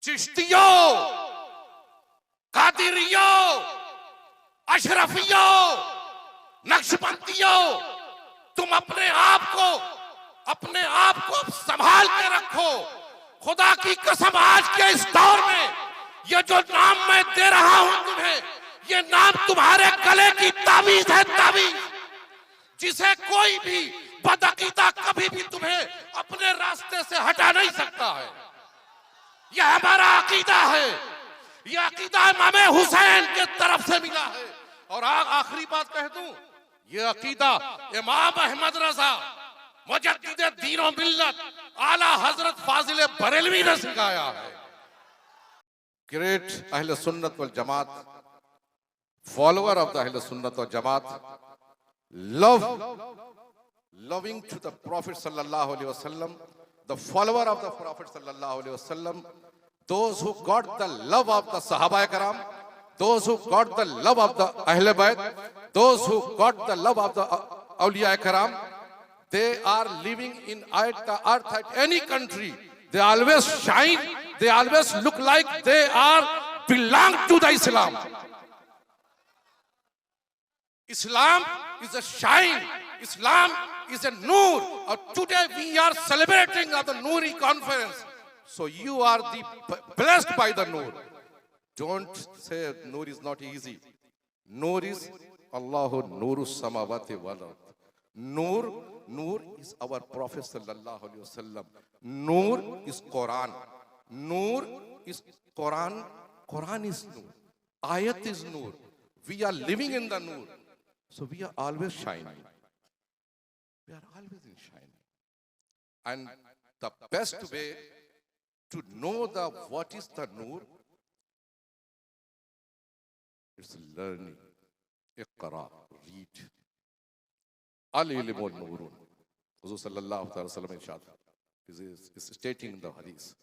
चिश्तियों, कादिरियों, अशरफियों, नक्शबंदियों, तुम अपने आप को संभाल के रखो। खुदा की कसम, आज के इस दौर में ये जो नाम मैं दे रहा हूं तुम्हें, ये नाम तुम्हारे गले की ताबीज है, ताबीज, जिसे कोई भी बदअकीदा कभी भी तुम्हें अपने रास्ते से हटा नहीं सकता है। यह हमारा अकीदा है, यह अकीदा इमाम हुसैन के तरफ से मिला है। और आखिरी बात कह दूं, यह अकीदा इमाम अहमद रजा मुजद्दिद दीन और मिल्लत आला हजरत फाजिल बरेलवी ने सिखाया है। ग्रेट अहले सुन्नत वल जमात, फॉलोअर ऑफ द अहले सुन्नत वल जमात, loving to the Prophet sallallahu alaihi wasallam, the follower of the Prophet sallallahu alaihi wasallam, those who got the love of the Sahaba Karam, those who got the love of the Ahle Bayt, those who got the love of the Awliya Karam, they are living in the earth at any country. They always shine. They always look like they belong to the Islam. Islam is a shine. Islam is a Noor. Today we are celebrating the Noori conference. So you are blessed by the Noor. Don't say Noor is not easy. Noor is Allahu Noor samawati wal ard. Noor is our Prophet sallallahu alaihi wasallam. Noor is Quran. Noor is Quran. Quran is Noor. Ayat is Noor. We are living in the Noor. So we are always shining. We are always in shining. And the best way to know what is the Noor, it's learning. Iqra, read. Al-ilmu nurun. Huzur sallallahu alaihi wasallam is stating in the hadith.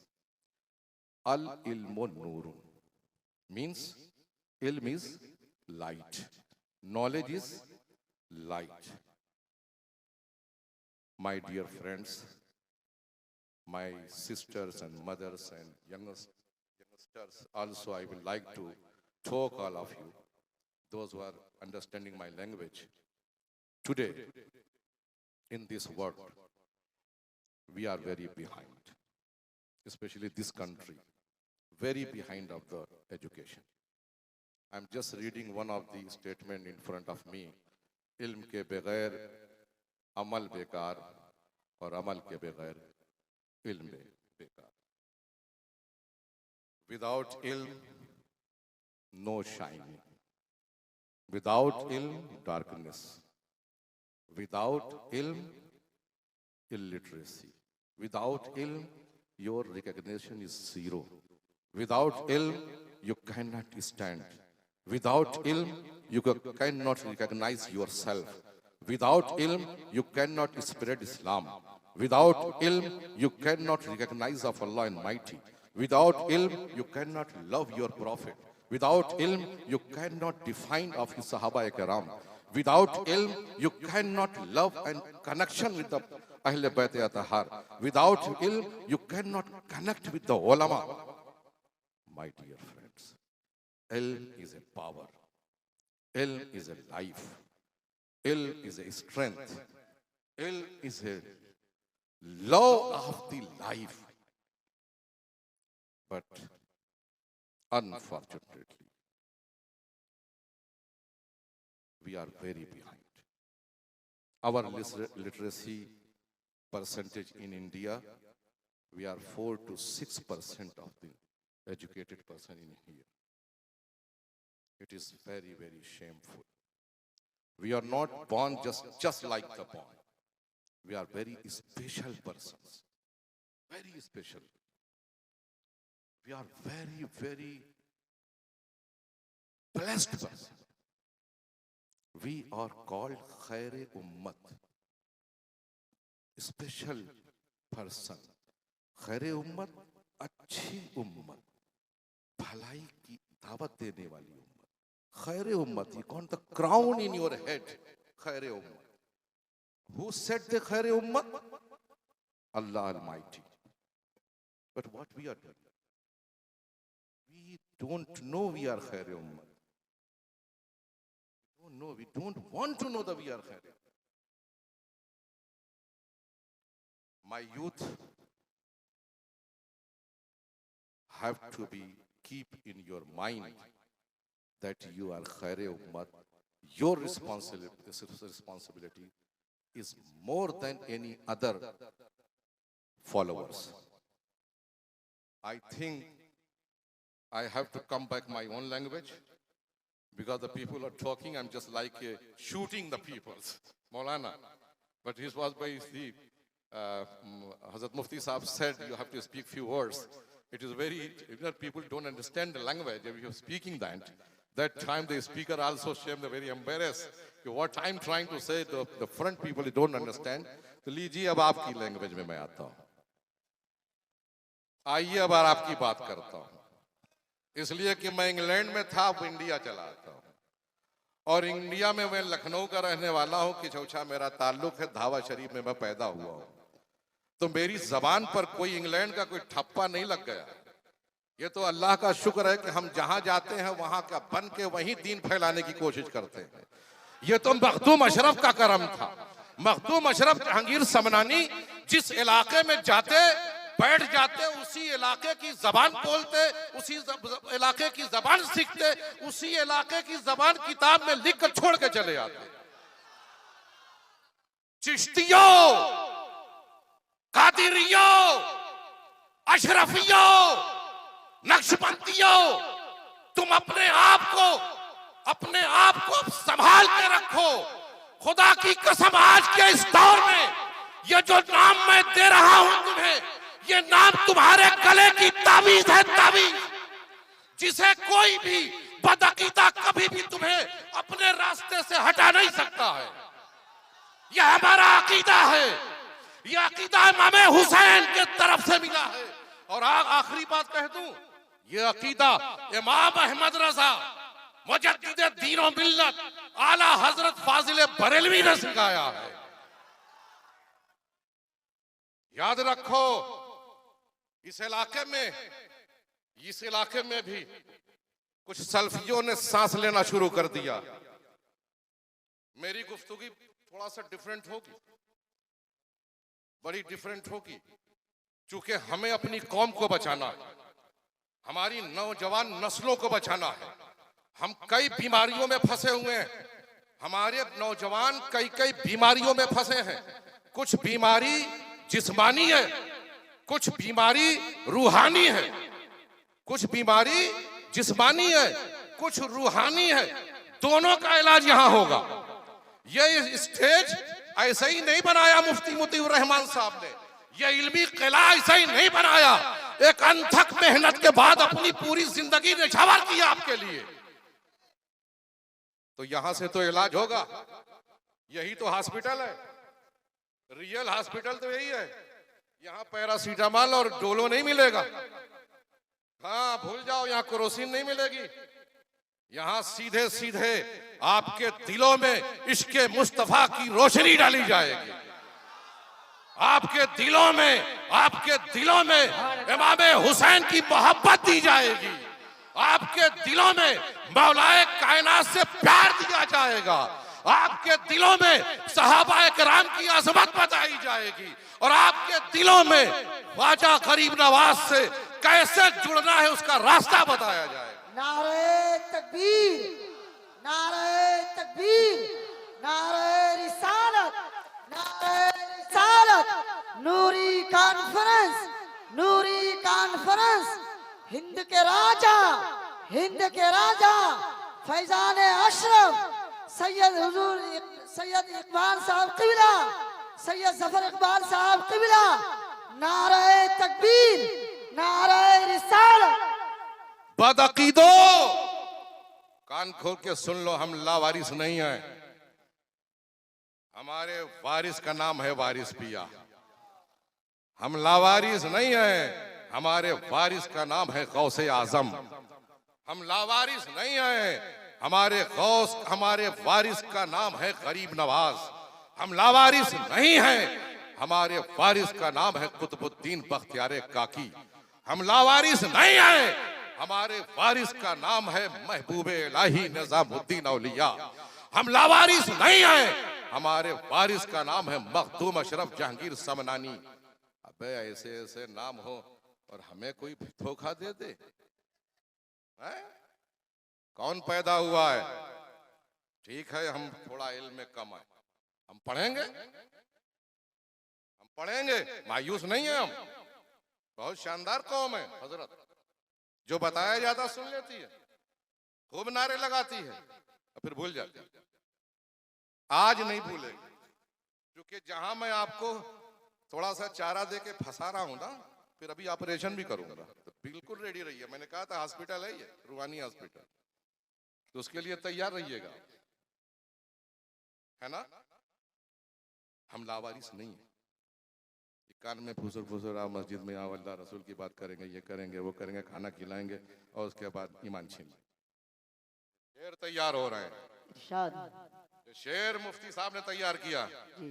Al-ilmu nurun means ilm is light. Knowledge is light. My dear friends, my sisters and mothers and youngsters, also I would like to talk all of you, those who are understanding my language. Today, in this world, we are very behind, especially this country, very behind of the education. I'm just reading one of the statement in front of me. Ilm ke bagair amal bekar, aur amal ke bagair ilm bekar. Without ilm, no shining. Without ilm, darkness. Without ilm, illiteracy. Without ilm, your recognition is zero. Without ilm, you cannot stand. Without ilm, you cannot recognize yourself. Without ilm, you cannot spread Islam. Without ilm, you cannot recognize of Allah Almighty. Without ilm, you cannot love your Prophet. Without ilm, you cannot define of his Sahaba Karam. Without ilm, you cannot love and connection with the Ahle Bayt Atahar. Without ilm, you cannot connect with the ulama. My dear friends, ilm is a power. Ilm is a life. Ilm is a strength. Ilm is a law of the life. But unfortunately, we are very behind. Our literacy percentage in India, we are 4 to 6% of the educated person in here. It is very, very shameful. We are not born just like the boy. We are very special persons. Very special. We are very, very blessed persons. We are called Khair Ummat. Special person. Khair Ummat, अच्छी उम्मत, भलाई की दावत देने वाली उम्मत. Khair Ummat, you got the crown in your head. Khair Ummat. Who said the Khair Ummat? Allah Almighty. But what we are doing? We don't know we are khair ummah. We don't want to know that we are khair. My youth have to be keep in your mind that you are khair ummah. Your responsibility is more than any other followers. I think I have to come back my own language because the people are talking. I'm just like shooting the people, Maulana. But this was by the Hazrat Mufti Sahab said you have to speak few words. It is very, people don't understand the language. If you're speaking that time the speaker also shame, they're very embarrassed. What I'm trying to say, the front people they don't understand. तो लीजिए अब आपकी language में मैं आता हूँ. आइए अब आपकी बात करता हूँ. इसलिए कि मैं इंग्लैंड में था, अब इंडिया चला आता हूँ. और इंडिया में मैं लखनऊ का रहने वाला हूँ, किचौछा मेरा ताल्लुक है, धावा शरीफ में मैं पैदा हुआ हूँ. तो मेरी जबान पर कोई इंग्लैंड का कोई ठप्पा नहीं लग गया. ये तो अल्लाह का शुक्र है कि हम जहां जाते हैं वहां का बन के वहीं दीन फैलाने की कोशिश करते हैं. ये तो मखदूम अशरफ का करम था. मखदूम अशरफ जहांगीर समनानी जिस इलाके में जाते बैठ जाते, उसी इलाके की जबान बोलते, उसी इलाके की जबान सीखते, उसी इलाके की जबान किताब में लिख कर छोड़ के चले आते. चिश्तियों, कादिरियों, अशरफियों, नक्शबंदियों, तुम अपने आप को संभाल के रखो. खुदा की कसम आज के इस दौर में ये जो नाम मैं दे रहा हूं तुम्हें, ये नाम तुम्हारे गले की ताबीज है. ताबीज जिसे कोई भी बदअकीदा कभी भी तुम्हें अपने रास्ते से हटा नहीं सकता है. यह हमारा अकीदा है. यह अकीदा इमाम हुसैन के तरफ से मिला है. और आखिरी बात कह दूं, ये अकीदा इमाम अहमद रजा मुजद्दिद दीन और मिल्लत आला हजरत फाजिल बरेलवी ने सिखाया है. याद रखो, इस इलाके में भी कुछ सल्फियों ने सांस लेना शुरू कर दिया. मेरी गुफ्तगू थोड़ा सा डिफरेंट होगी, बड़ी डिफरेंट होगी, क्योंकि हमें अपनी कौम को बचाना है, हमारी नौजवान नस्लों को बचाना है. हम कई बीमारियों में फंसे हुए हैं. हमारे नौजवान कई बीमारियों में फंसे हैं. कुछ बीमारी जिस्मानी है, कुछ बीमारी रूहानी है. कुछ बीमारी जिस्मानी है, कुछ रूहानी है. दोनों का इलाज यहां होगा. ये स्टेज ऐसे ही नहीं बनाया मुफ्ती मुतीउर रहमान साहब ने. ये इल्मी किला ऐसा ही नहीं बनाया. एक अनथक मेहनत के बाद अपनी पूरी जिंदगी निछावर किया आपके लिए. तो यहां से तो इलाज होगा. यही तो हॉस्पिटल है. रियल हॉस्पिटल तो यही है. यहां पैरासीटामोल और डोलो नहीं मिलेगा. हाँ भूल जाओ, यहां केरोसिन नहीं मिलेगी. यहां सीधे सीधे आपके दिलों में इश्क़े मुस्तफा की रोशनी डाली जाएगी. आपके दिलों में इमाम हुसैन की मोहब्बत दी जाएगी. आपके दिलों में मौलाए कायनात से प्यार दिया जाएगा. आपके दिलों में सहाबाए किराम की अज़मत बताई जाएगी. और आपके दिलों में ख्वाजा गरीब नवाज से कैसे जुड़ना है उसका रास्ता बताया जाएगा. नारे तकबीर, नारे तकबीर, नारे रिसालत, नारे रिसालत. नूरी कॉन्फ्रेंस, हिंद के राजा फैजान अशरफ सैयद इकबाल साहब क़िबला, सैयद जफर इकबाल साहब क़िबला. नारे तकबीर, नारे रिसालत. बदअकीदो, कान खोल के सुन लो, हम लावारिस नहीं हैं. हमारे वारिस का नाम है वारिस पिया. हम लावारिस नहीं हैं. हमारे वारिस का नाम है गौसे आजम. हम लावारिस नहीं हैं. हमारे वारिस का नाम है गरीब नवाज. हम लावारिस नहीं हैं. हमारे वारिस का नाम है कुतुबुद्दीन बख्तियार काकी. हम लावारिस नहीं हैं. हमारे वारिस का नाम है महबूबे इलाही निजामुद्दीन औलिया। हम लावारिस नहीं हैं, हमारे वारिस का नाम है मखदूम अशरफ जहांगीर समनानी। अबे ऐसे ऐसे नाम हो और हमें कोई धोखा दे दे, हैं? कौन पैदा हुआ है? ठीक है, हम थोड़ा इल्म में कम है, हम पढ़ेंगे, हम पढ़ेंगे, मायूस नहीं है हम। बहुत शानदार कौम है हजरत, जो बताया जाता सुन लेती है, खूब नारे लगाती है और फिर भूल जाती है। आज नहीं भूलेगी, क्योंकि जहां मैं आपको थोड़ा सा चारा दे के फंसा रहा हूं ना, फिर अभी ऑपरेशन भी करूंगा, तो बिल्कुल रेडी रहिए। मैंने कहा था हॉस्पिटल है ये, रूहानी हॉस्पिटल, तो उसके लिए तैयार रहिएगा, है ना। हम लावारिस नहीं है। कान में फुसर फुसर आओ, मस्जिद में आओ, अल्लाह रसूल की बात करेंगे, ये करेंगे, वो करेंगे, खाना खिलाएंगे और उसके बाद ईमान छीन लेंगे। शेर तैयार हो रहे हैं, इरशाद। शेर मुफ्ती साहब ने तैयार किया, जी।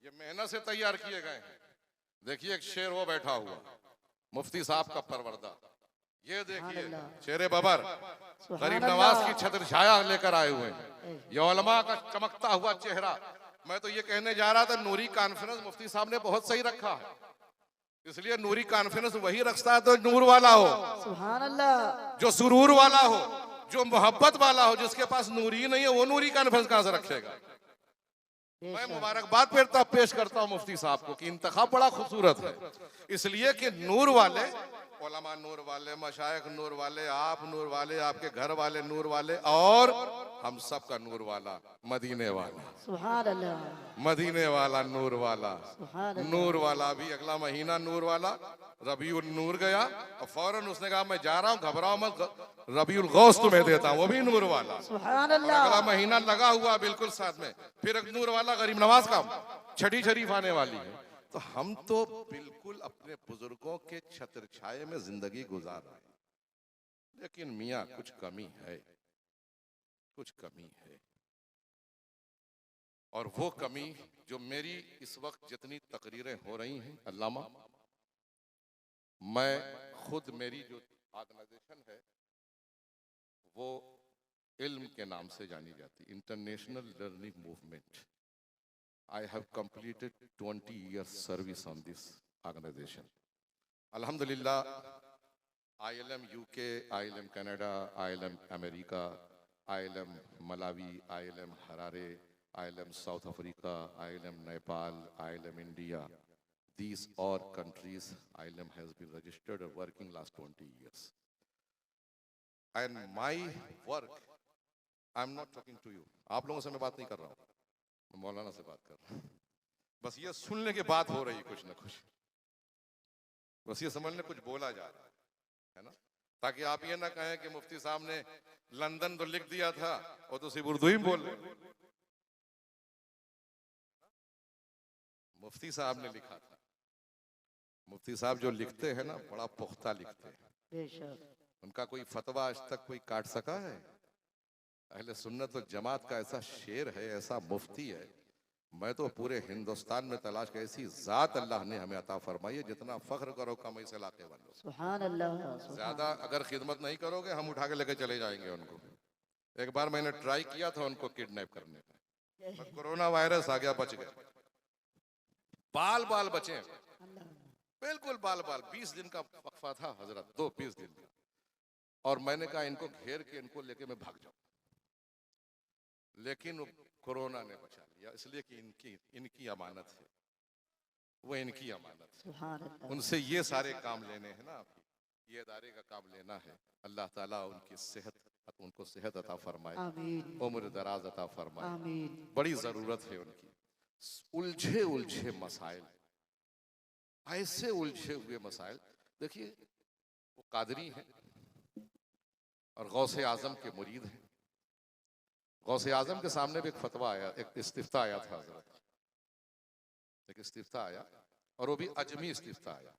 ये मेहनत से तैयार किए गए हैं। देखिए एक शेर वो बैठा हुआ, मुफ्ती साहब का परवरदा, ये देखिए शेरे बबर, गरीब नवाज की छत्र छाया लेकर आए हुए हैं, ये उलमा का चमकता हुआ चेहरा। मैं तो ये कहने जा रहा था, नूरी कॉन्फ्रेंस मुफ्ती साहब ने बहुत सही रखा है, इसलिए नूरी कॉन्फ्रेंस वही रखता है तो नूर वाला हो, सुभान अल्लाह, जो सुरूर वाला हो, जो मोहब्बत वाला हो। जिसके पास नूरी ही नहीं है, वो नूरी कॉन्फ्रेंस कहां से रखेगा। मैं मुबारकबाद पेश करता हूँ मुफ्ती साहब को कि इंतखाब बड़ा खूबसूरत है, इसलिए कि नूर वाले, उलमा नूर वाले, मशाइख नूर वाले, आप नूर वाले, आपके घर वाले नूर वाले, और हम सब का नूर वाला मदीने वाला, सुभान अल्लाह, मदीने वाला नूर वाला, सुभान अल्लाह। नूर वाला भी अगला महीना नूर वाला रबीउल नूर गया और फौरन उसने कहा मैं जा रहा हूँ, घबराओ मत, रबीउल गौस तुम्हें देता हूँ, वो भी नूर वाला, सुभान अगला अल्लाह। महीना लगा हुआ बिल्कुल साथ में, फिर एक नूर वाला गरीब नवाज का छठी शरीफ आने वाली है। तो हम तो बिल्कुल अपने बुजुर्गों के छत्र छाये में जिंदगी गुजार रहे हैं, लेकिन मियाँ कुछ कमी है, कुछ कमी है। और वो कमी जो मेरी इस वक्त जितनी तकरीरें हो रही हैं अल्लामा, मैं खुद, मेरी जो ऑर्गेनाइजेशन है वो इल्म के नाम से जानी जाती, international learning movement. I have completed 20 years service on this organization. Alhamdulillah, ILM UK, ILM Canada, ILM America, ILM Malawi, ILM Harare, ILM South Africa, ILM Nepal, ILM India. These all countries ILM has been registered and working last 20 years. And my work, I'm not talking to you. आप लोगों से मैं बात नहीं कर रहा हूँ, मौलाना से बात कर रहा हूं। बस ये सुनने के बात हो रही है कुछ ना कुछ, बस ये समझ लें कुछ बोला जा रहा है ना, ताकि आप ये ना कहें कि मुफ्ती साहब ने लंदन तो लिख दिया था और तो सिर्फ उर्दू ही बोल रहे। मुफ्ती साहब ने लिखा था, मुफ्ती साहब जो लिखते हैं ना बड़ा पुख्ता लिखते हैं, उनका कोई फतवा आज तक कोई काट सका है? अहले सुन्नत और जमात का ऐसा शेर है, ऐसा मुफ्ती है, मैं तो पूरे हिंदुस्तान में तलाश कर, ऐसी जात अल्लाह ने हमें अता फरमाई है, जितना फख्र करो कम इस इलाके वालों, सुभान अल्लाह। ज्यादा अगर खिदमत नहीं करोगे हम उठा के लेके चले जाएंगे उनको। एक बार मैंने ट्राई किया था उनको किडनैप करने का, कोरोना वायरस आ गया, बच गए, बाल बाल बचे, बिल्कुल बाल बाल। 20 दिन का वक्फा था हजरत, 20 दिन का, और मैंने कहा इनको घेर के इनको लेके मैं भाग जाऊं, लेकिन कोरोना ने बचा लिया, इसलिए कि इनकी अमानत है, वो इनकी अमानत है, उनसे ये सारे काम लेने हैं ना, ये इदारे का काम लेना है। अल्लाह ताला उनकी सेहत, उनको सेहत अता फरमाए, उम्र दराज अता फरमाए, बड़ी जरूरत है उनकी। उलझे उलझे मसाइल, ऐसे उलझे हुए मसाइल, देखिए वो कादरी हैं और गौसे आजम के मुरीद हैं। गौसे आजम के सामने भी एक फतवा आया, एक इस्तिफ्ता आया था हजरत, एक इस्तिफ्ता आया और वो भी अजमी इस्तिफ्ता आया।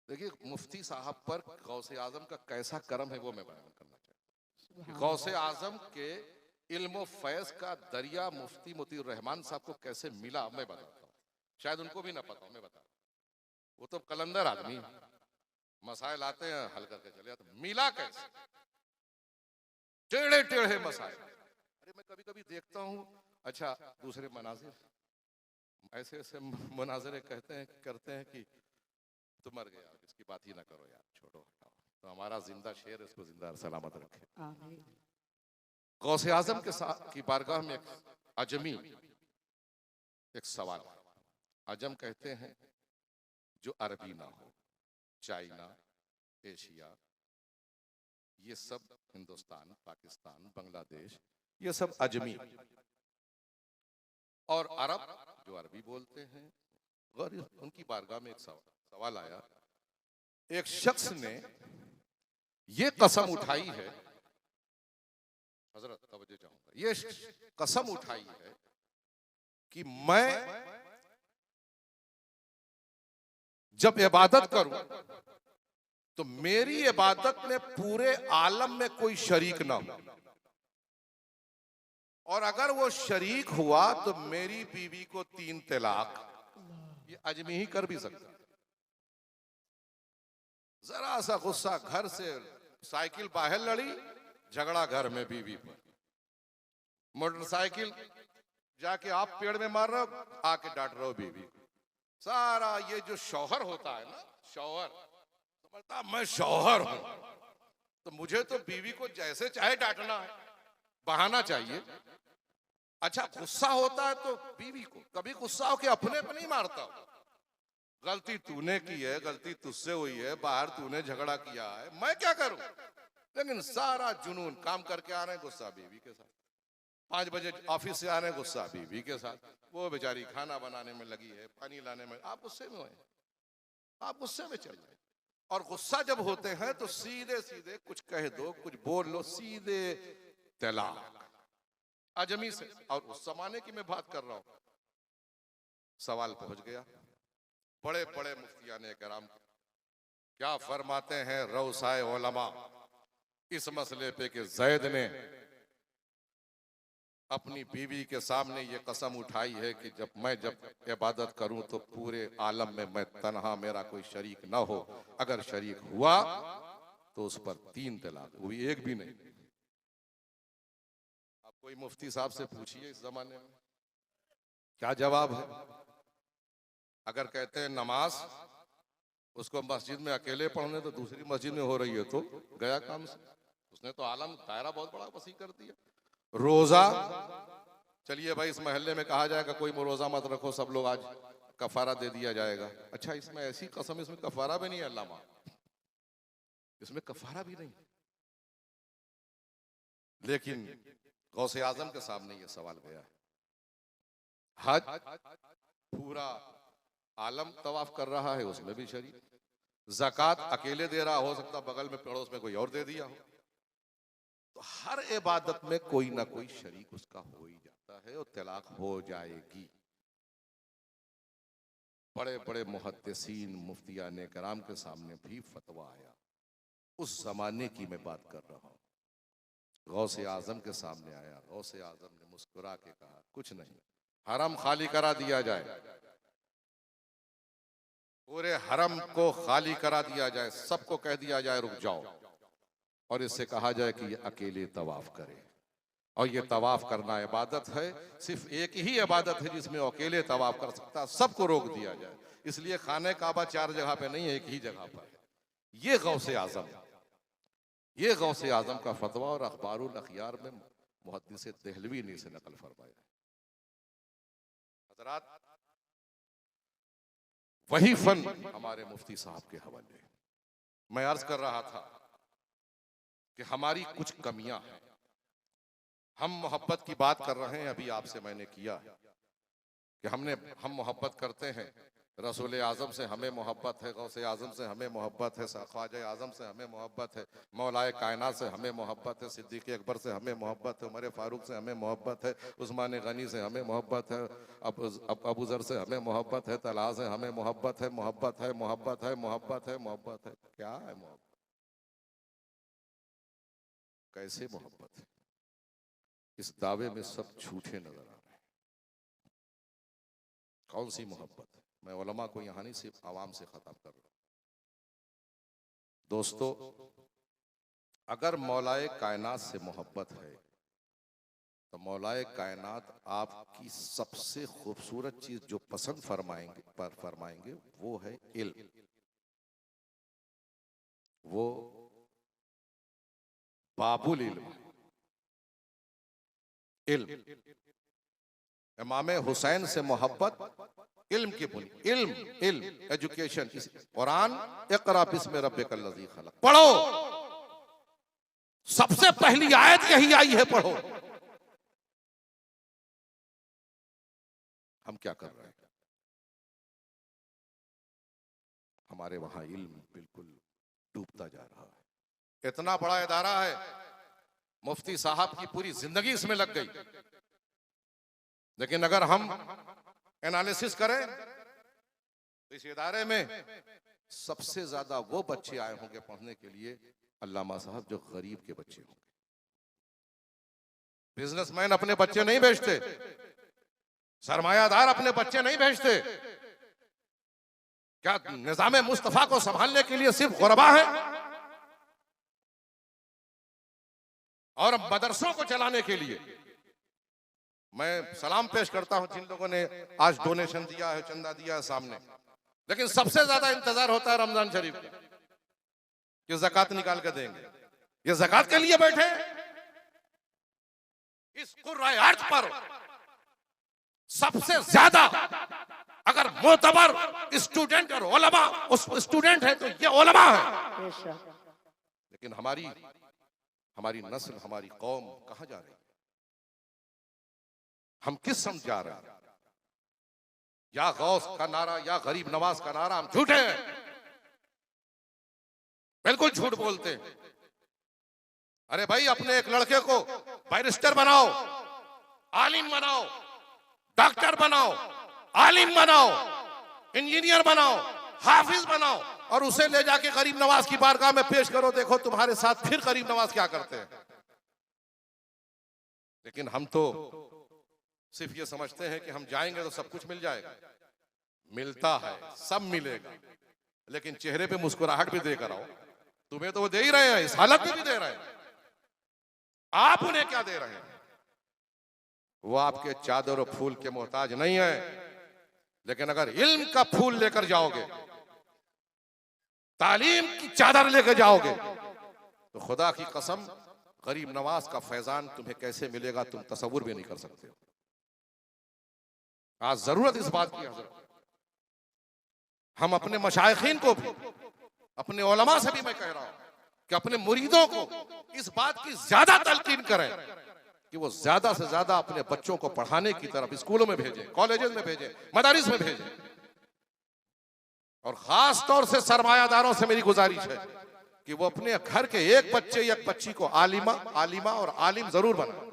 देखिए मुफ्ती साहब पर गौसे आजम का कैसा करम है वो मैं बयान करना चाहता हूँ। गौसे आजम के इल्म फैज का दरिया मुफ्ती मोती रहमान साहब को कैसे मिला मैं बताता हूँ, शायद उनको भी ना पता हो, मैं बता, वो तो कलंदर आदमी, मसाइल आते हैं हल करके चले जाते, मिला कैसे? टेढ़े टेढ़े मसाइल। अरे मैं कभी कभी देखता हूँ, अच्छा दूसरे मनाजिर ऐसे ऐसे मुनाजरे कहते हैं करते हैं कि तो मर गया, इसकी बात ही ना करो यार, छोड़ो हटाओ। तो हमारा जिंदा शेर इसको जिंदा सलामत रखे। आमीन। गौसे आजम के साथ की बारगाह में एक अजमी एक सवाल। अजम कहते हैं जो अरबी ना हो, चाइना, एशिया, ये सब, हिंदुस्तान, पाकिस्तान, बांग्लादेश, ये सब अजमी। और अरब जो अरबी बोलते हैं, और उनकी बारगाह में एक सवाल आया। एक शख्स ने ये कसम उठाई है, हजरत तवज्जो चाहूंगा, ये कसम उठाई है कि मैं जब इबादत करूं तो मेरी इबादत में पूरे आलम में कोई शरीक ना हो, और अगर वो शरीक हुआ तो मेरी बीवी को 3 तलाक। ये अजमी ही कर भी सकता। जरा सा गुस्सा, घर से साइकिल बाहर लड़ी, झगड़ा घर में बीवी पर। मोटरसाइकिल जाके आप पेड़ में मार रहे हो, आके डांट रहे हो बीवी को। सारा ये जो शौहर होता है ना, शौहर समझता मैं शौहर हूं, तो मुझे तो बीवी को जैसे चाहे डांटना है, बहाना चाहिए। अच्छा गुस्सा होता है तो बीवी को कभी गुस्सा हो के अपने पे नहीं मारता हो। गलती तूने की है, गलती तुझसे हुई है, बाहर तूने झगड़ा किया है, मैं क्या करूं। लेकिन सारा जुनून, काम करके आ रहे हैं गुस्सा बीवी के साथ, 5 बजे ऑफिस से आ रहे हैं गुस्सा बीवी के साथ, वो बेचारी खाना बनाने में लगी है, पानी लाने में, आप गुस्से में हो, आप गुस्से में चल रहे। और गुस्सा जब होते हैं तो सीधे सीधे कुछ कह दो, कुछ बोल लो, सीधे तलाक। अजमी से। और उस जमाने की मैं बात कर रहा हूं। सवाल पहुंच गया बड़े बड़े मुफ्तियाने कराम, क्या फरमाते हैं रौसाए उलमा इस मसले पे कि जैद ने अपनी बीवी के सामने ये कसम उठाई है कि जब इबादत करूं तो पूरे आलम में मैं तन्हा, मेरा कोई शरीक ना हो। अगर शरीक हुआ तो उस पर 3 तलाक हुई, एक भी नहीं। आप कोई मुफ्ती साहब से पूछिए इस जमाने में क्या जवाब है। अगर कहते हैं नमाज उसको मस्जिद में अकेले पढ़ने, तो दूसरी मस्जिद में हो रही है तो गया काम से। उसने तो आलम दायरा बहुत बड़ा वसी कर दिया। रोजा, चलिए भाई इस मोहल्ले में कहा जाएगा कोई रोजा मत रखो, सब लोग आज कफारा दे दिया जाएगा। अच्छा इसमें ऐसी कसम, इसमें कफारा भी नहीं है अल्लामा, इसमें कफारा भी नहीं। लेकिन गौसे आजम के सामने ये सवाल गया है। हज पूरा आलम तवाफ कर रहा है, उसमें भी शरीक। ज़कात अकेले दे रहा, हो सकता बगल में पड़ोस में कोई और दे दिया हो। तो हर इबादत में कोई ना कोई शरीक उसका हो ही जाता है, और तलाक हो जाएगी। बड़े बड़े मुहद्दिसीन मुफ्तियाने कराम के सामने भी फतवा आया। उस जमाने की मैं बात कर रहा हूं। गौसे आजम के सामने आया, गौसे आजम ने मुस्कुरा के कहा कुछ नहीं, हरम खाली करा दिया जाए, पूरे हरम को खाली करा दिया जाए, सबको कह दिया जाए रुक जाओ, और इससे कहा जाए कि ये अकेले तवाफ करे। और ये तवाफ करना इबादत है, सिर्फ एक ही इबादत है जिसमें अकेले तवाफ कर सकता, सबको रोक दिया जाए। इसलिए खाने काबा 4 जगह पे नहीं है, एक ही जगह पर है। ये गौसे आजम, ये गौसे आजम का फतवा, और अखबारुल अखयार में मुहद्दिस देहलवी ने इसे नकल फरमाया। हजरात वही फन हमारे मुफ्ती साहब के हवाले। मैं अर्ज कर रहा था कि हमारी कुछ कमियां हैं। हम मोहब्बत की बात कर रहे हैं, अभी आपसे मैंने किया कि हम मोहब्बत करते हैं, रसूल आजम से हमें मोहब्बत है, गौसे आजम से हमें मोहब्बत है, ख्वाजा आजम से हमें मोहब्बत है, मौलाए कायनात से हमें मोहब्बत है, सिद्दीक़ अकबर से हमें मोहब्बत है, उमर फारूक से हमें मोहब्बत है, उस्मान गनी से हमें मोहब्बत है, अबू ज़र से हमें मोहब्बत है, तलहा से हमें मोहब्बत है, मोहब्बत है, मोहब्बत है, मोहब्बत है, मोहब्बत है। क्या है मोहब्बत? कैसे मोहब्बत है? इस दावे में सब झूठे नजर आ रहे हैं। कौन सी मोहब्बत है? मैं उलमा को यहाँ नहीं, सिर्फ आवाम से खिताब कर रहा हूँ। दोस्तों, अगर मौलाए कायनात से मोहब्बत है तो मौलाए कायनात आपकी सबसे खूबसूरत चीज जो पसंद फरमाएंगे वो है इल्म। वो बाबुल इल्म, इल्म। इमाम हुसैन से मोहब्बत इल्म की बुनी, इल्म, इल्म, एजुकेशन। कुरान, इक़रा बिस्मि रब्बिकल लज़ी खलक़, पढ़ो। सबसे पहली आयत यही आई है, पढ़ो। हम क्या कर रहे हैं? हमारे वहां इल्म बिल्कुल डूबता जा रहा है। इतना बड़ा इदारा है, मुफ्ती साहब की पूरी जिंदगी इसमें लग गई, लेकिन अगर हम एनालिसिस करें तो इस इदारे में सबसे ज्यादा वो बच्चे आए होंगे पढ़ने के लिए, अल्लामा साहब, जो गरीब के बच्चे होंगे। बिजनेसमैन अपने बच्चे नहीं भेजते, सरमायादार अपने बच्चे नहीं भेजते। क्या निजाम मुस्तफा को संभालने के लिए सिर्फ गुरबा है? और मदरसों को चलाने के लिए मैं सलाम पेश करता हूं जिन लोगों ने आज डोनेशन दिया है, चंदा दिया है सामने, लेकिन सबसे ज्यादा इंतजार होता है रमजान शरीफ का कि ज़कात निकाल कर देंगे। ये ज़कात के लिए बैठे इस कुर्राए अर्ज पर सबसे ज्यादा अगर मोतबर स्टूडेंट और उलमा उस स्टूडेंट है तो ये उलमा है। लेकिन हमारी नस्ल, हमारी कौम कहां जा रही है? हम किस समझ जा रहे हैं? या गौस का नारा या गरीब नवाज का नारा, हम झूठे हैं, बिल्कुल झूठ बोलते हैं। अरे भाई, अपने एक लड़के को बैरिस्टर बनाओ, आलिम बनाओ, डॉक्टर बनाओ, आलिम बनाओ, इंजीनियर बनाओ, हाफिज बनाओ, और उसे ले जाके गरीब नवाज की बारगाह में पेश करो। देखो तुम्हारे साथ फिर गरीब नवाज क्या करते हैं। लेकिन हम तो सिर्फ ये समझते हैं कि हम जाएंगे तो सब कुछ मिल जाएगा। मिलता है, सब मिलेगा, लेकिन चेहरे पे मुस्कुराहट भी देकर आओ। तुम्हें तो वो दे ही रहे हैं, इस हालत में भी दे रहे हैं। आप उन्हें क्या दे रहे हैं? वो आपके चादर और फूल के मोहताज नहीं है, लेकिन अगर इल्म का फूल लेकर जाओगे, तालीम की चादर लेकर जाओगे, तो खुदा की कसम गरीब नवाज का फैजान तुम्हें कैसे मिलेगा तुम तसव्वुर भी नहीं कर सकते हो। आज जरूरत इस बात की हजरत, हम अपने मशाइखीन को भी, अपने उलमा से भी मैं कह रहा हूं कि अपने मुरीदों को इस बात की ज्यादा तलकीन करें कि वो ज्यादा से ज्यादा अपने बच्चों को पढ़ाने की तरफ स्कूलों में भेजें, कॉलेजेस में भेजें, मदारिस में भेजें। और खास तौर से सरमायादारों से मेरी गुजारिश है कि वो अपने घर के एक बच्चे या बच्ची को आलिमा और आलिम जरूर बनाए।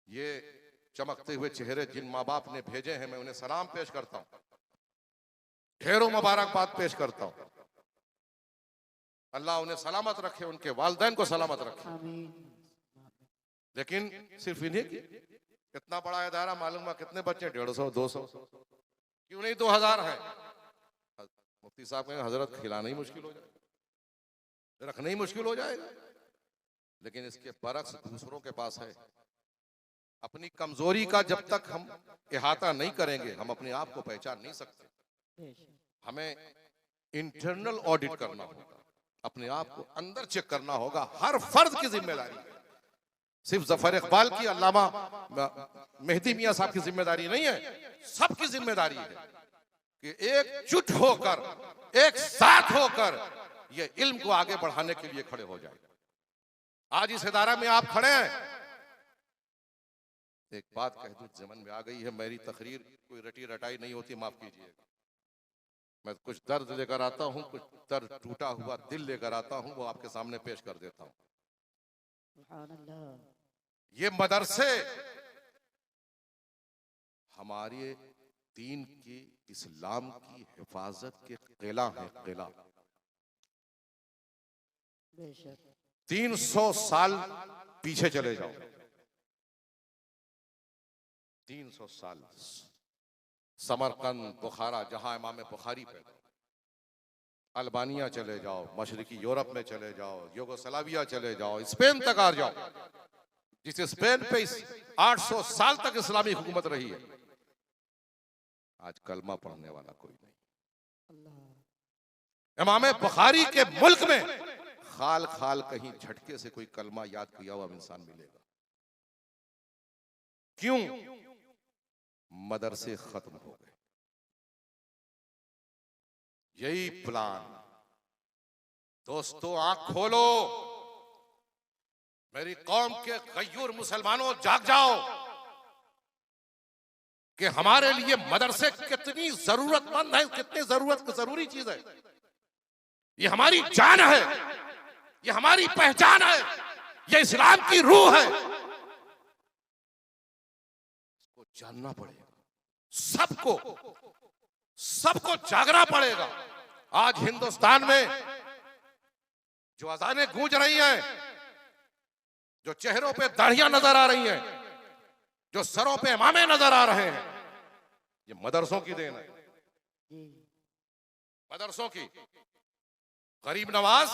ये चमकते हुए चेहरे जिन माँ बाप ने भेजे हैं, मैं उन्हें सलाम पेश करता हूं, ढेरों मुबारकबाद पेश करता हूं। अल्लाह उन्हें सलामत रखे, उनके वालिदैन को सलामत रखे। लेकिन सिर्फ इन्हीं की इतना बड़ा इदारा, मालूम है कितने बच्चे, 150, 200, क्यों नहीं 2000 है। मुफ्ती साहब कहेंगे हजरत खिलाना ही मुश्किल हो जाएगा, रखना ही मुश्किल हो जाएगा। लेकिन इसके बरक्स दूसरों के पास है। अपनी कमजोरी का जब तक हम इहाता नहीं करेंगे, हम अपने आप को पहचान नहीं सकते। हमें इंटरनल ऑडिट करना होगा, अपने आप को अंदर चेक करना होगा। हर फर्द की जिम्मेदारी है, सिर्फ जफर इकबाल की, अल्लामा मेहदी मियां साहब की जिम्मेदारी नहीं है, सबकी जिम्मेदारी है कि एकजुट होकर, एक साथ होकर ये इल्म को आगे बढ़ाने के लिए खड़े हो जाए। आज इस इदारा में आप खड़े हैं। एक बात कह दूं, जमन में आ गई है, मेरी तकरीर कोई रटी रटाई नहीं होती, माफ कीजिएगा। मैं कुछ दर्द लेकर आता हूं, कुछ दर्द टूटा हुआ दिल लेकर आता हूं, वो आपके सामने पेश कर देता हूं। ये मदरसे हमारे दीन की, इस्लाम की हिफाजत के किला है, किला। 300 साल पीछे चले जाओ, 300 साल। समरकंद, बुखारा, जहां इमाम बुखारी पैदा, अल्बानिया चले जाओ, मशरकी यूरोप में चले जाओ, यूगोस्लाविया चले जाओ, स्पेन तक आ जाओ, जिस स्पेन पे 800 साल तक इस्लामी हुकूमत रही है, आज कलमा पढ़ने वाला कोई नहीं। इमाम बुखारी के मुल्क में खाल खाल कहीं झटके से कोई कलमा याद किया हुआ इंसान मिलेगा। क्यों? मदरसे खत्म हो गए। यही प्लान। दोस्तों आंख खोलो, मेरी कौम के गयूर मुसलमानों जाग जाओ कि हमारे लिए मदरसे कितनी जरूरतमंद है, कितनी जरूरी चीज है। ये हमारी जान है, ये हमारी पहचान है, ये इस्लाम की रूह है। इसको जानना पड़ेगा, सबको जागना पड़ेगा। आज हिंदुस्तान में जो अजानें गूंज रही हैं, जो चेहरों पे दाढ़ियां नजर आ रही हैं, जो सरों पे इमामे नजर आ रहे हैं, ये मदरसों की देन है, मदरसों की। गरीब नवाज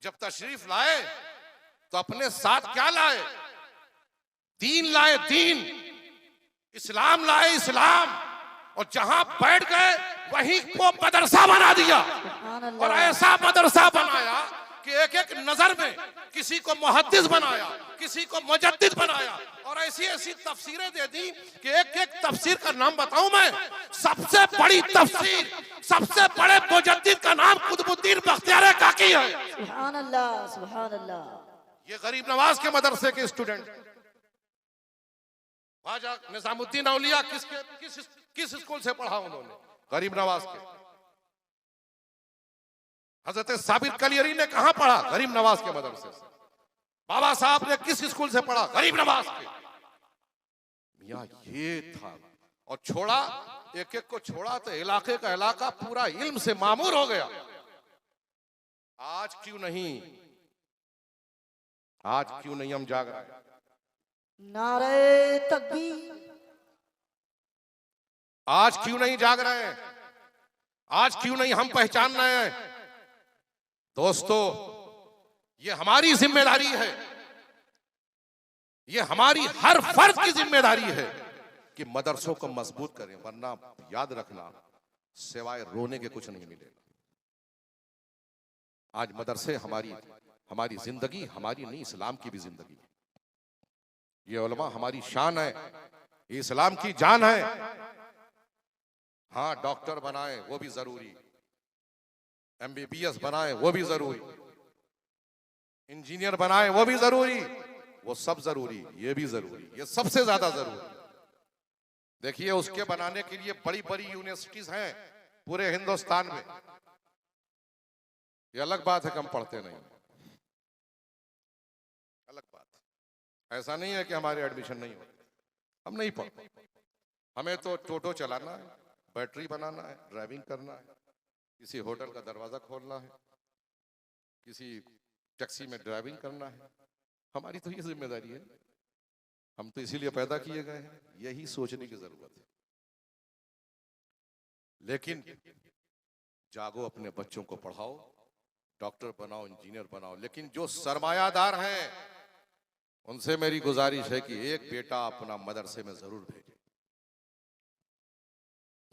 जब तशरीफ लाए तो अपने साथ क्या लाए? दीन लाए, दीन, इस्लाम लाए, इस्लाम। और जहां बैठ गए वहीं को मदरसा बना दिया, और ऐसा मदरसा बनाया कि एक एक नजर में किसी को मुहद्दिस बनाया, किसी को मुजद्दिद बनाया, और ऐसी ऐसी तफसीरें दे दी कि एक एक तफसीर का नाम बताऊं मैं, सबसे बड़ी तफसीर, सबसे बड़े मुजद्दिद का नाम कुतुबुद्दीन बख्तियार काकी है। सुभान अल्लाह, सुभान अल्लाह। ये गरीब नवाज के मदरसे के स्टूडेंट। ख्वाजा निजामुद्दीन औलिया किस स्कूल से पढ़ा उन्होंने? गरीब नवाज के। हजरत साबिर कलियरी ने कहां पढ़ा? गरीब नवाज के मदरसे से। बाबा साहब ने किस स्कूल से पढ़ा? गरीब नवाज के। मियां ये था, और छोड़ा, एक एक को छोड़ा तो इलाके का इलाका पूरा इल्म से मामूर हो गया। आज क्यों नहीं हम जाग रहे हैं? नारे तकबीर। आज क्यों नहीं जाग रहे हैं? आज क्यों नहीं हम पहचान रहे हैं? दोस्तों, ये हमारी जिम्मेदारी है, ये हमारी हर फर्द की जिम्मेदारी है कि मदरसों को मजबूत करें, वरना याद रखना सिवाय रोने के कुछ नहीं मिलेगा। आज मदरसे हमारी जिंदगी, हमारी नहीं, इस्लाम की भी जिंदगी है। ये उलमा हमारी शान है, ये इस्लाम की जान है। हाँ, डॉक्टर बनाए वो भी जरूरी, MBBS बनाए वो भी जरूरी, इंजीनियर बनाए वो भी जरूरी, वो सब जरूरी, ये भी जरूरी, ये सबसे ज्यादा जरूरी। देखिए, उसके बनाने के लिए बड़ी बड़ी यूनिवर्सिटीज हैं पूरे हिंदुस्तान में। ये अलग बात है कि हम पढ़ते नहीं, अलग बात। ऐसा नहीं है कि हमारे एडमिशन नहीं होते, हम नहीं पढ़ते। हमें तो टोटो चलाना है, बैटरी बनाना है, ड्राइविंग करना है, किसी होटल का दरवाजा खोलना है, किसी टैक्सी में ड्राइविंग करना है। हमारी तो ये जिम्मेदारी है, हम तो इसीलिए पैदा किए गए हैं। यही सोचने की जरूरत है। लेकिन जागो, अपने बच्चों को पढ़ाओ, डॉक्टर बनाओ, इंजीनियर बनाओ। लेकिन जो सरमायादार हैं उनसे मेरी गुजारिश है कि एक बेटा अपना मदरसे में जरूर भेजें,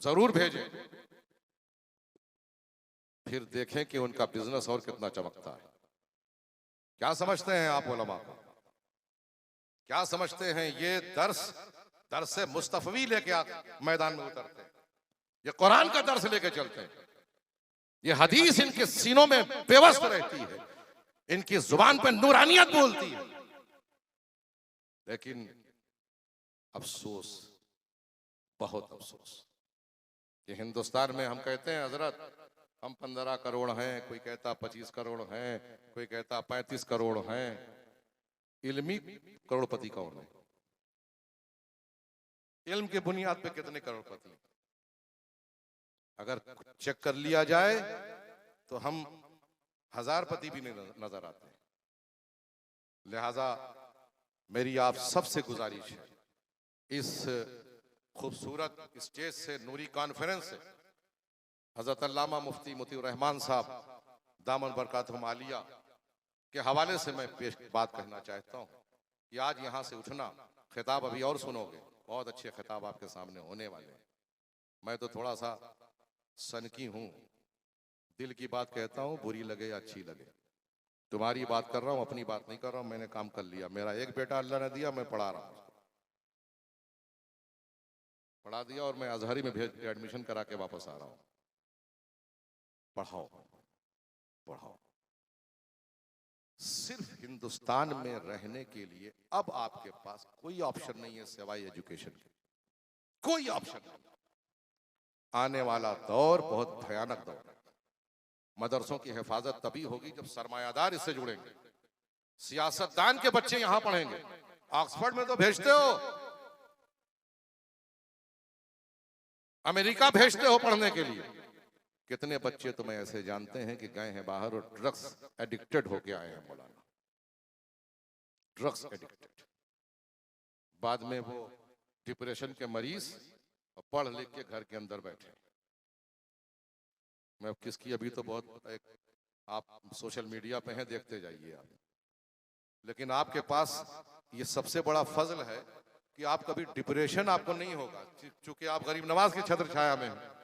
जरूर भेजें। फिर देखें कि उनका बिजनेस और कितना चमकता है। क्या समझते हैं आप उलमा को? क्या समझते हैं? ये दर्स से मुस्तफवी लेके मैदान में उतरते हैं, ये कुरान का दर्स लेके चलते हैं, ये हदीस इनके सीनों में बेवस्त रहती है, इनकी जुबान पे नूरानियत बोलती है। लेकिन अफसोस, बहुत अफसोस कि हिंदुस्तान में हम कहते हैं हजरत हम 15 करोड़ हैं, कोई कहता 25 करोड़ हैं, कोई कहता 35 करोड़ हैं। इल्मी करोड़पति कौन है? इल्म के बुनियाद पे कितने करोड़पति? अगर चेक कर लिया जाए तो हम हजारपति भी नहीं नजर आते। लिहाजा मेरी आप सबसे गुजारिश है, इस खूबसूरत स्टेज से, नूरी कॉन्फ्रेंस से हजरत अल्लामा मुफ्ती मोतीउर रहमान साहब दामन बरकातहुम आलिया के हवाले से मैं पेश बात कहना चाहता हूँ कि आज यहाँ से उठना, खिताब अभी और सुनोगे, बहुत अच्छे खिताब आपके सामने होने वाले हैं। मैं तो थोड़ा सा सनकी हूँ, दिल की बात कहता हूँ, बुरी लगे या अच्छी लगे। तुम्हारी बात कर रहा हूँ, अपनी बात नहीं कर रहा हूँ। मैंने काम कर लिया, मेरा एक बेटा अल्लाह ने दिया, मैं पढ़ा रहा हूँ, पढ़ा दिया और मैं अजहरी में भेज एडमिशन करा के वापस आ रहा हूँ। पढ़ाओ पढ़ाओ। सिर्फ हिंदुस्तान में रहने के लिए अब आपके पास कोई ऑप्शन नहीं है सिवाय एजुकेशन के, कोई ऑप्शन नहीं। आने वाला दौर बहुत भयानक दौर है। मदरसों की हिफाजत तभी होगी जब सरमायादार इससे जुड़ेंगे, सियासतदान के बच्चे यहां पढ़ेंगे। ऑक्सफोर्ड में तो भेजते हो, अमेरिका भेजते हो पढ़ने के लिए। कितने बच्चे तुम्हें ऐसे जानते हैं कि गए हैं बाहर और ड्रग्स एडिक्टेड होके आए हैं मौलाना, ड्रग्स एडिक्टेड। बाद में वो डिप्रेशन के मरीज और पढ़ लिख के घर के अंदर बैठे। मैं किसकी अभी तो बहुत एक आप सोशल मीडिया पे हैं, देखते जाइए आप। लेकिन आपके पास ये सबसे बड़ा फजल है कि आप कभी डिप्रेशन आपको नहीं होगा, चूंकि आप गरीब नवाज की छत्र छाया में हैं,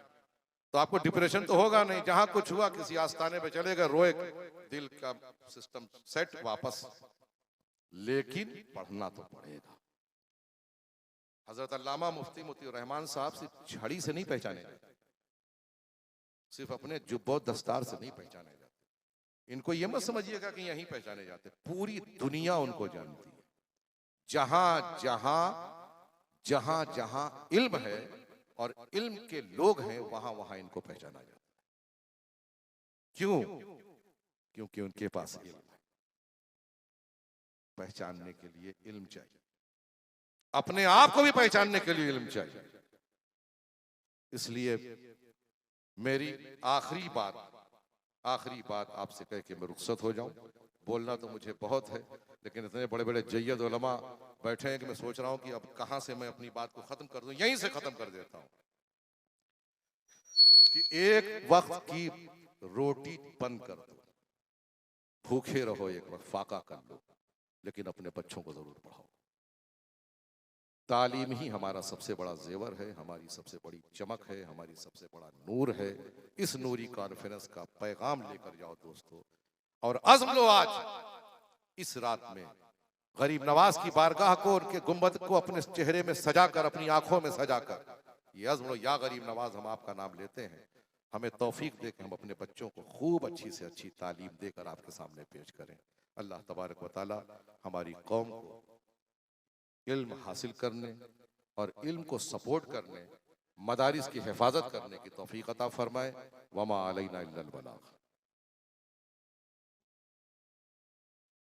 तो आपको डिप्रेशन तो होगा नहीं। जहां कुछ हुआ किसी आस्थाने पे चले गए, रोए, दिल का सिस्टम सेट वापस। लेकिन पढ़ना तो पड़ेगा। हजरत अल्लामा मुफ्ती मोतीउर रहमान साहब सिर्फ छड़ी से नहीं पहचाने जाते, सिर्फ अपने जुब्बो दस्तार से नहीं पहचाने जाते। इनको ये मत समझिएगा कि यहीं पहचाने जाते, पूरी दुनिया उनको जानती है। जहां जहां जहां जहां इल्म है और इल्म के लोग हैं, वहां वहां इनको पहचाना जाता है। क्यों? क्योंकि उनके पास इल्म है। पहचानने के लिए इल्म चाहिए, अपने आप को भी पहचानने के लिए इल्म चाहिए। इसलिए मेरी आखिरी बात आपसे कह के मैं रुखसत हो जाऊं। बोलना तो मुझे बहुत है, लेकिन इतने बड़े बड़े जय्यद उलमा बैठे हैं कि मैं सोच रहा हूं कि अब कहां से मैं अपनी बात को खत्म कर दूं। यहीं से खत्म कर देता हूं कि एक वक्त की रोटी बंद कर दो, भूखे रहो, एक वक्त फाका कर लो, लेकिन अपने बच्चों को जरूर पढ़ाओ। तालीम ही हमारा सबसे बड़ा जेवर है, हमारी सबसे बड़ी चमक है, हमारी सबसे बड़ा नूर है। इस नूरी कॉन्फ्रेंस का पैगाम लेकर जाओ दोस्तों, और अज़्म लो आज इस रात में गरीब नवाज की बारगाह को, उनके गुंबद को अपने चेहरे में सजाकर, अपनी आंखों में सजाकर, ये अज़्म लो, या गरीब नवाज हम आपका नाम लेते हैं। हमें तौफीक दे कि हम अपने बच्चों को खूब अच्छी से अच्छी तालीम देकर आपके सामने पेश करें। अल्लाह तबारक व तआला हमारी कौम को इल्म हासिल करने और इल्म को सपोर्ट करने, मदारिस की हिफाजत करने की तौफीक अता फरमाए। वमा अलैना इल्लल बलाग।